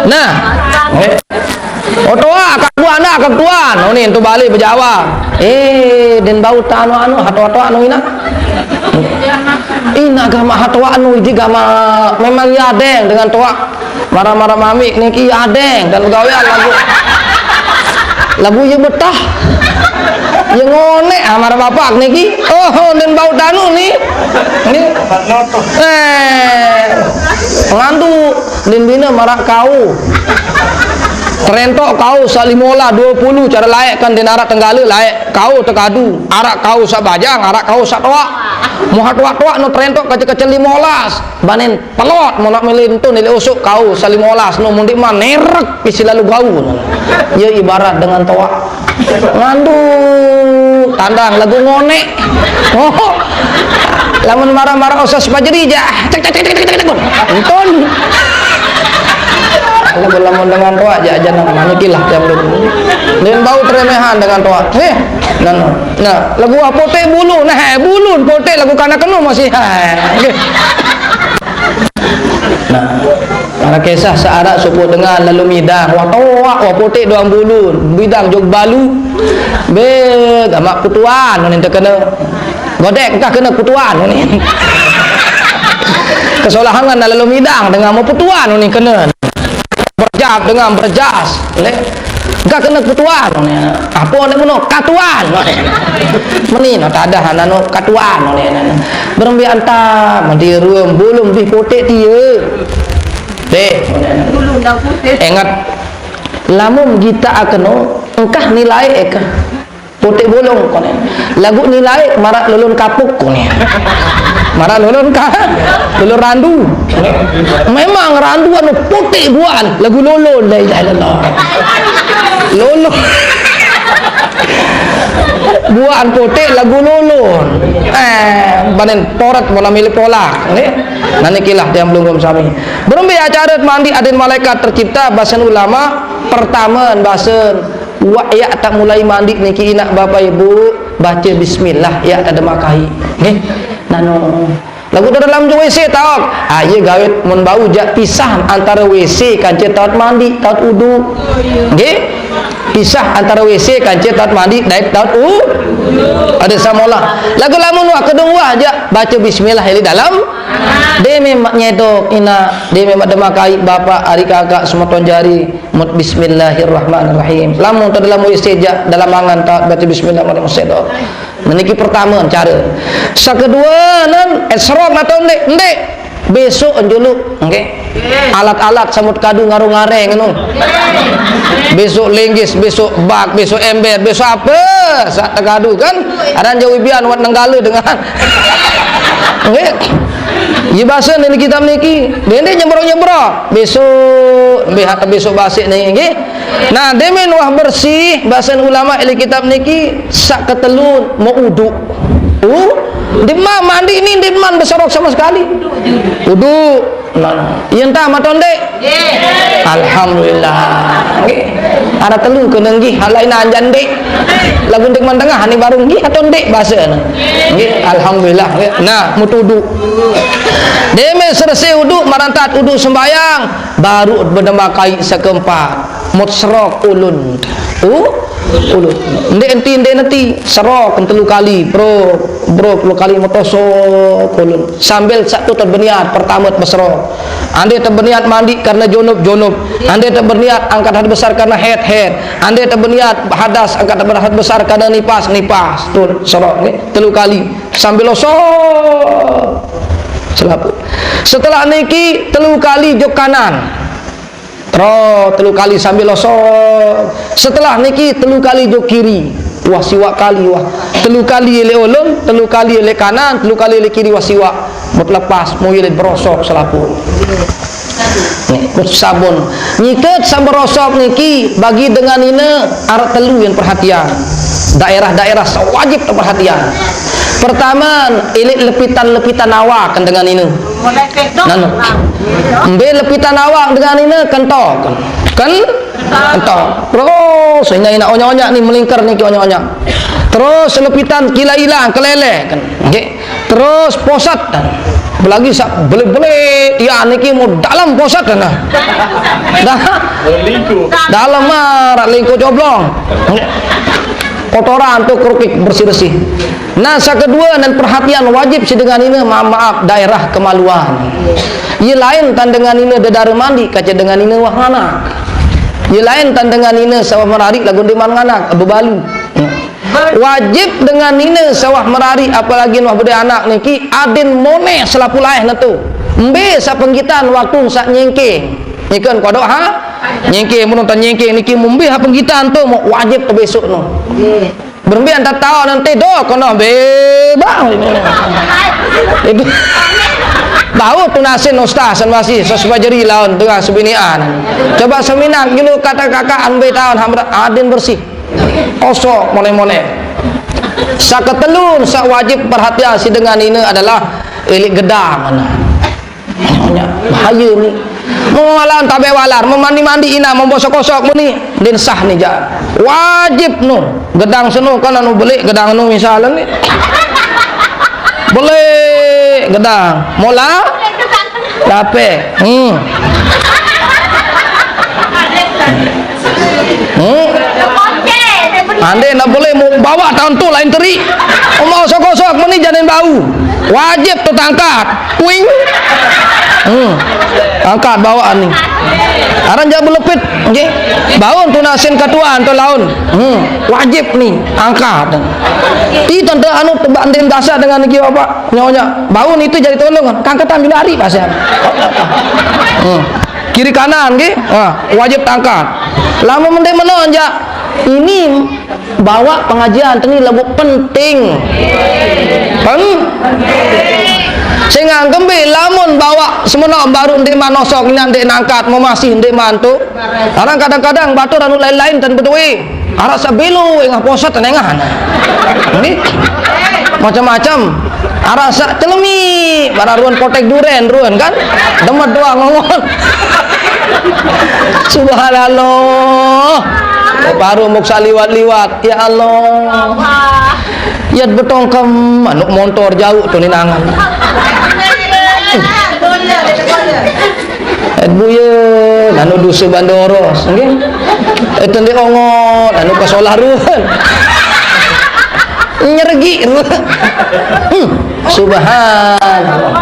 nah Oh toa akak tuan. Oh ni tu balik berjawa. Den bau anu hatu anu ina. Ina gama hatu anu iki gama memang yadeng dengan toa. Marah-marah mami niki yadeng dan gawean lagu ye betah. Ye ngone marah bapak niki. Oh den bau tanu ni. Ni ngandu den bina marah kau. Terentok kau salimola 20 cara layak kan di arak tenggala layak kau tekadu arak kau sak bajang arak kau sak toa muhat tua no terentok kecil-kecil 15 banen pelot molak melintun nilai usuk kau salimolas no mundik man nerek isi lalu bau ya ibarat dengan toa ngandu tandang lagu ngone oh lamun marah-marah usas pajeri jah cek entun lamun dengan toa aja manikilah jam dulu dan bau teremehan dengan toa nah lagu apa teh bulu nah bulun pote lagu kana kenu masih nah para kisah searak suku dengan lalu midang wa toa wa pote doang bulun bidang jog balu be gamak kutuan ni terkena godek entah kena kutuan ni kesolahan lalu midang dengan mau putuan ni kena berjab dengan berjas enggak kena kutuan apa nak meno katuan meni nak ada nano katuan berembi anta mendirum bulung di potek dia deh bulung dah potek ingat lamun kita akan engkah nilai ekah potek bolong konen lagu nilai marak lulun kapuk konen marah lulun lulun randu memang randu anu putih buan lagu lulun la ilaha illallah lulun buan putih lagu lulun banen porat mola milik polak nanti kilah yang belum sami berumbi acara mandi adin malaikat tercipta bahasan ulama pertama bahasan wa ya tak mulai mandi niki inak bapak ibu baca bismillah ya ada makai nggih nano lagu dalam WC tahu ye gawe mun bau jak pisah antara WC kancet taat mandi taat wudu nggih pisah antara WC kancet taat mandi daik taat ada samola lagu lamun wa kedua aja baca bismillah di dalam deme mak nyedok ina deme mak demakai bapak ari kakak semoton jari mut bismillahirrahmanirrahim lamun ta dalam WC jak dalam mangan taat baca bismillahirrahmanirrahim meniki pertama cara sakedua nan esrok atau ndek besok njuluk okay? Alat-alat samut kadu ngarung-ngareng ngono besok linggis besok bak besok ember besok apa sak tekadu kan ada jauh bian wat nenggala dengan okay? Ye bahasa ni kitab niki dende nyebrok besok besok basik ni nggih nah demen wah bersih bahasa ulama ili kitab niki sak ketelun mau uduk dimah mandi ini diman besorok sama sekali uduk yang tak matonde alhamdulillah ada telu kena nggih halain anjan dek lagu dek tengah ni baru nggih atau dek bahasa nggih alhamdulillah nah mutuduk deme selesai uduk marantat uduk sembayang baru berdemakai sekeempat mutsrok ulun ulun ndek enti serok telu kali bro telu kali motosok ulun sambil satu terbeniat pertama besrok ande terbeniat mandi karena junub ande terberniat angkat hadas besar karena head ande terberniat hadas angkat hadas besar karena nipas tuh serok telu kali sambil losok selapu setelah niki telu kali jok kanan telu kali sambil losok setelah niki telu kali jok kiri wah siwak kali wah telu kali ele ulun telu kali ele kanan telu kali ele kiri wah siwak mut lepas mau ele berosok selapu nih sabun nyiket sambil rosok niki bagi dengan ini arat telu yang perhatian daerah-daerah wajib perhatian pertama ilik lepitan awak kan dengan ini ambil lepitan awak dengan ini kentok terus ini onya-onya nih melingkar nih onya-onya terus lepitan kila hilang kelele kan terus posat lagi sak beli-beli ya niki mau dalam posat dah dalam marak lingkup joblong kotoran tu kerukik bersih-bersih. Nah, kedua dan perhatian wajib si dengan ini maaf daerah kemaluan. Ia lain tan dengan ini dedara mandi kaca dengan ini wah anak. Ia lain tan dengan ini sawah merari lagu di mana anak bebalu. Wajib dengan ini sawah merari apalagi wah bude anak niki adin moneh selapu laeh na tu. Mbe sa penggitan waktu sak nyengking. Ikan kodok ha? Nyengking mun tan nyengking niki mumbe ha penggitan tu wajib ke besok no. Bermbi anta tahu nanti do kono bebang. Itu bau tunasin ustaz masih sesbajeri lawan tengah sebinian. Coba seminar dulu kata kakak ambe tahun adin bersih. Kosok mone-mone. Saketelun sak wajib perhatian si dengan ini adalah elik gedang. Bahaya ni. Mengalan tabe walar, memandi-mandi ina, membosok-kosok muni din sah ni ja. Wajib nu. Gedang senu kan anu beli gedang nu misalnya ni. Beli gedang. Mola dape. Ande nak boleh mau bawa tahun tu lain teri. Mau sok-sok meni janin bau. Wajib tu tangkat. Kuing. Angkat bawaan ni. Aran jangan belepit, nggih. Baun tu nasin katuan tu laun. Wajib ni angkat. Ti tanda anu tebak andin dasar dengan iki apa? Nyonya. Baun itu jadi tolong. Kangkatan juga hari pasal. Kiri kanan nggih. Wajib tangkat. Lama mendek menonja. Ini bawa pengajian ini lagu penting. Sehingga gembe lamun bawa semua baru ndek manosok ndek nangkat mau masih ndek mantu. Karena kadang-kadang batur anu lain-lain dan beduwi. Arah sabelu engah posat tenengan. Ini macam-macam. Arah sak celemi, bararuan kotek duren ruan kan. Demet doang ngomong. Subhanallah. Baru muksa liwat-liwat. Ya Allah. Ya betong ke manuk motor jauh tu ninangan. Buye anu dusu bandoros nggih. Itu ndek ongot anu kasolah ruan. Nyergi ruan. Subhanallah.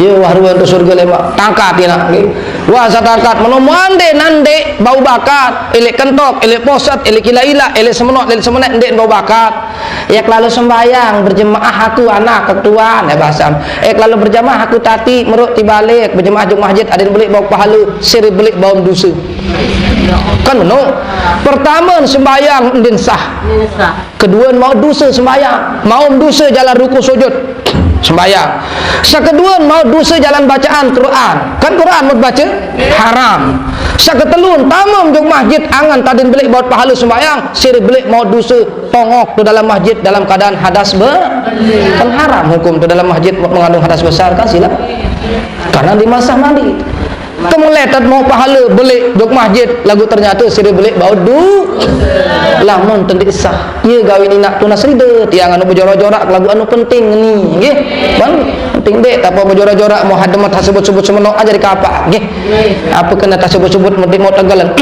Ya wah ruan tu surga lemak tangkat ina nggih. Wah satangkat menomo ande nande bau bakat, elek kentok, elek posat, elek ila-ila, elek semenok, elek semenek ndek bau bakat. Ya lalu sembayang berjemaah aku anak ketuaan ya bahasa. Lalu berjamaah aku tati meruk tibalik berjemaah jum masjid ada belik bau pahala, siri belik bau dosa. Kan no. Pertama sembayang ndin sah. Kedua mau dosa sembayang, mau dosa jalan ruku sujud. Sembayang. Sekedua mau dosa jalan bacaan Quran. Kan Quran mau baca haram. Seketelun tamam jung masjid angan tadin belik baut pahala sembayang, siri belik mau dosa tongok tu dalam masjid dalam keadaan hadas kan haram hukum tu dalam masjid mengandung hadas besar kan silap. Karena di masa mandi. Kemuletat mau pahala belik duk masjid lagu ternyata siri belik baut du lamun tendik sah. Ieu gawe ni nak tunas rida tiang anu berjorak-jorak lagu anu penting ni nggih. Bang penting dek apa berjorak-jorak mau hademat sebut-sebut semenok aja di kapak nggih. Apa kena tak sebut-sebut mesti mau tenggelan.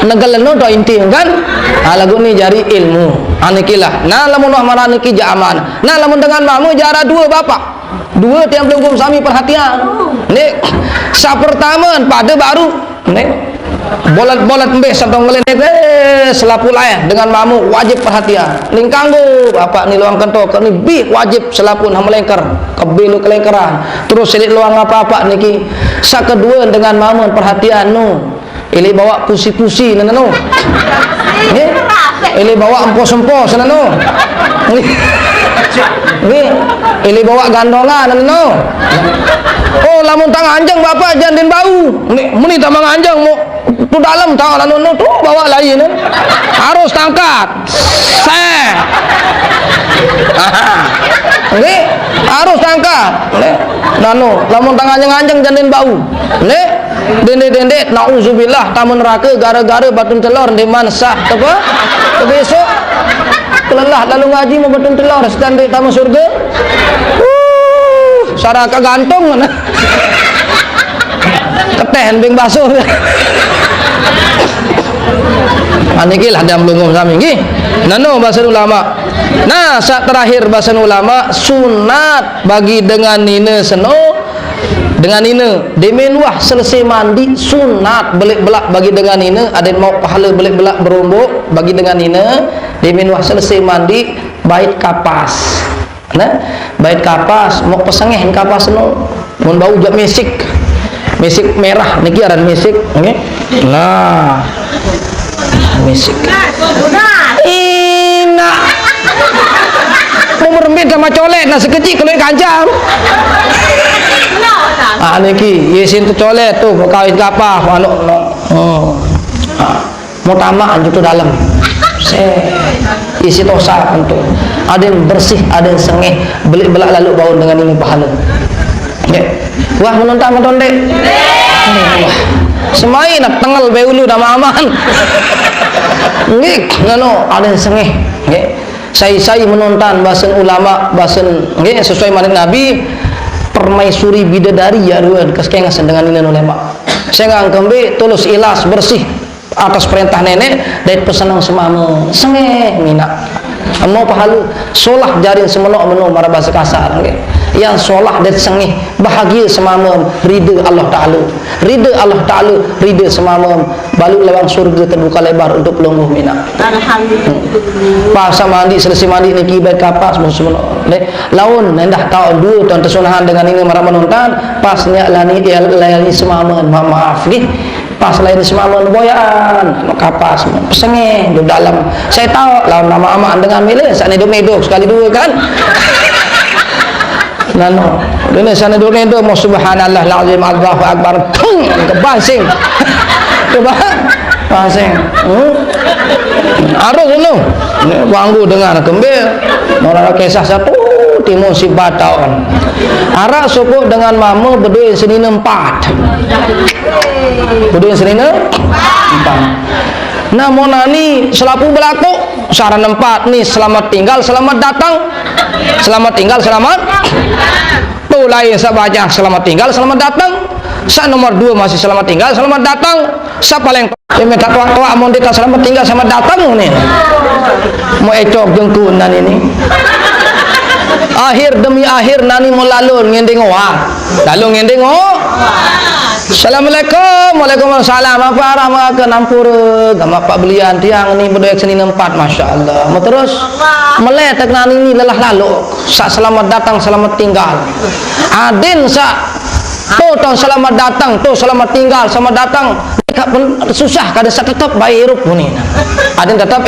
Negelan no do inti kan. Lagu ni jari ilmu. Anikilah. Nah lamun marah niki ja aman. Nah lamun dengan mamu jara dua bapak. Dua tiang pelungkum sami perhatian. Nek sa pertama pada baru nek bolat-bolat embe santong ngelenek selapu laeh dengan mamu wajib perhatian. Ning kanggo bapak ni luang kentok ni bi wajib selapun hamelengker kebelu kelengkeran. Terus selit luang apa-apa niki sa kedua dengan mamu perhatian no. Ili bawa pusi-pusi nana no. Nggih. Ili bawa empos-empos nana no. Nggih. Ili bawa gandongan no. Oh lamun tang anjang bapak jandin bau. Muni tamang anjang mau tu dalam tahu anu tu bawa lain harus tangkat. Nggih, harus tangkat. Nano lamun tang anjang-anjang jandin bau. Nggih. Dende-dende nauzubillah tamun neraka gara-gara batun telur di mana sah apa? Besok kelelah lalu ngaji mau batun telur sedang di tamu surga. Saraka gantung mana? keteh beng basuh. Aniki lah dam lungum sami nggih. Nano bahasa ulama. Nah, sak terakhir bahasa ulama sunat bagi dengan nina seno dengan nina demen wah selesai mandi sunat belik belak bagi dengan nina ada mau pahala belik belak berombok bagi dengan nina demen wah selesai mandi bait kapas. Nah, bait kapas mau pesengeh kapas seno mun bau jak mesik merah niki aran mesik nggih. Nah, mesik ina mau merembet sama colet nah sekecil kalau kancam niki yesin tu colet tu kawin kapah anu mau tamak itu dalam isi tosa untuk ada yang bersih ada yang sengih belik belak lalu bau dengan ini pahala wah menonton dek semai nak tengel beulu nama aman nggih ngono ada yang sengih nggih saya menonton bahasan ulama bahasan nggih sesuai manit Nabi permaisuri bidadari ya ruan keskengasan dengan ini ulama saya ngambe tulus ilas bersih atas perintah nenek dari pesanan semama sengih mina mau pahalu solah jarin semeno meno mara bahasa kasar nggih yang solah dan sengih bahagia semamam ridha Allah Ta'ala ridha semamam balu lewang surga terbuka lebar untuk pelungguh mina alhamdulillah pas mandi selesai mandi niki baik kapas semua laun nendah tahun 2 tahun tersunahan dengan ini marah menonton pasnya lani semamam maaf nih pas lain semamam boyaan kapas sengih di dalam saya tahu lawan nama aman dengan milih saat hidup sekali dua kan nano ini sana dulu mau subhanallah lazim Allahu akbar kebasing kebasing arus dulu wanggu dengan kembel orang kisah satu timun si bataon arah suku dengan mama berdua senina 4 namun nani selaku berlaku saran 4 nih selamat tinggal selamat datang selamat tuh lain saya baca selamat tinggal selamat datang sa nomor 2 masih selamat tinggal selamat datang sa paling minta tua mau kita selamat tinggal selamat datang nih mau ecok jengkunan ini akhir demi akhir nani mau lalu ngending Assalamualaikum waalaikumsalam apa arah ke nampur gama pak belian tiang ini berdua seni 4 Masya Allah mau terus meletak nani ini lelah lalu sak selamat datang selamat tinggal adin sak tuh selamat datang tuh selamat tinggal selamat datang susah kada sak tetap baik hirup ini adin tetap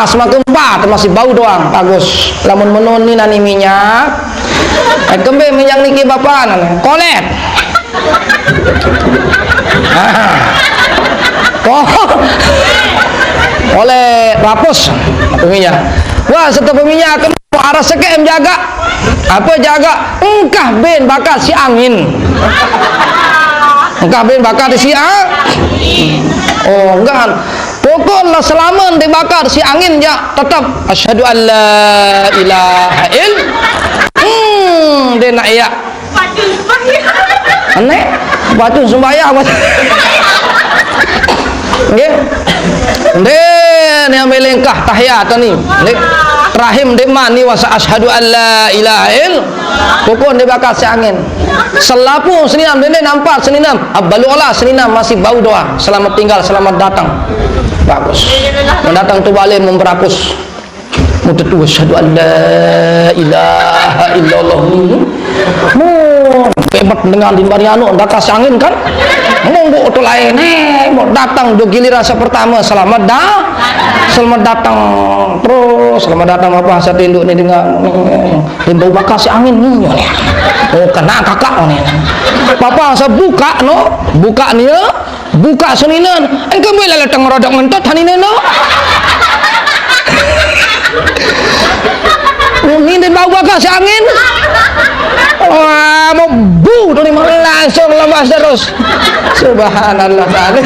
semakin 4 masih bau doang bagus lamun menoni nani minyak kembe minyak niki bapak nana kolet oleh rapus minyak wah setelah minyak arah sekem jaga apa jaga engkah ben bakal si angin engkah ben bakal si oh enggak pokoknya selama dibakar si angin ya tetap asyhadu an la ilaha illallah dia nak ya aneh batu sembahyang nggih den yang melengkah tahiyat ni rahim demani wasa asyhadu an la ilaha illallah pokok dibakar si angin selapu seninam dene nampak seninam abbalulah seninam masih bau doang selamat tinggal selamat datang bagus mendatang tu balik memperapus mutu asyhadu an la ilaha illallah hebat dengan dimbariano dak kasih angin kan monggo tu lain mau datang do giliran pertama selamat datang terus selamat datang apa satu induk ni dengan bau bakal si angin ni oh kena kakak ni papa saya buka ni buka seninan engkau bila datang rodok ngentot hanine ini bau bakal si angin wah mau bu tuh langsung lepas terus subhanallah tadi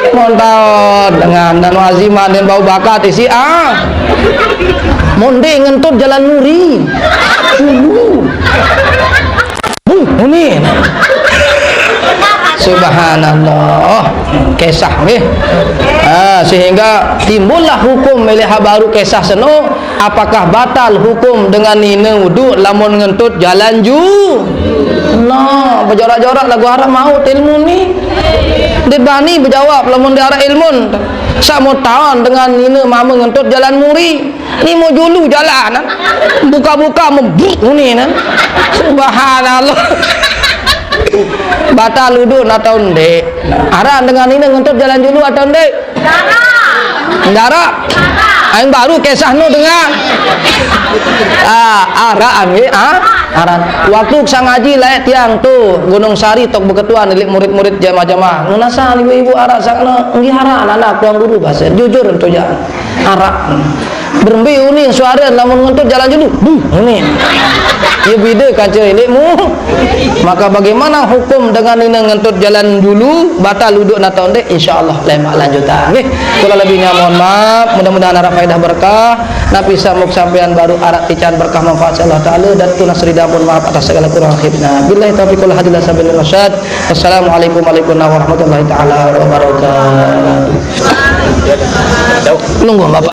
montau dengan dan wazimah dan bau bakat isi monde ngentut jalan muri Ini subhanallah kisah nggih. Sehingga timbullah hukum milih baru kisah seno, apakah batal hukum dengan nina wudu lamun ngentut jalan ju. Nah, berjorak-jorak lagu Arab mau ilmu ni. Dibani berjawab lamun dia arah ilmun. Sak mau tahun dengan nina mama ngentut jalan muri. Ni mau julu jalan. Buka-buka membuk ni nah. Subhanallah. Batal wudu atau ndek? Arah dengan ini ngentut jalan dulu atau ndek? Darah. Aing baru kisah nu dengan arah ambil arah. Waktu sang ngaji layak tiang tu Gunung Sari tok beketuan milik murid-murid jamaah-jamaah. Nunasa ibu-ibu arah sakna nggih arah anak tuang guru bahasa. Jujur entu ja. Arah. Berembi uning suara lamun ngentut jalan dulu. Ini. Ia beda kaca ilmu. Maka bagaimana hukum dengan ini ngentut jalan dulu batal wuduk atau ndek? Insyaallah lain lanjutan nggih. Kula lebihnya mohon maaf, mudah-mudahan arah faedah berkah. Nabi samuk sampean baru arak tican berkah manfaat Allah taala dan tunasri pun maaf atas segala kurang khidmah. Billahi taufiq wal hidayah sabil rasyad. Wassalamualaikum warahmatullahi taala wabarakatuh. Nunggu Bapak.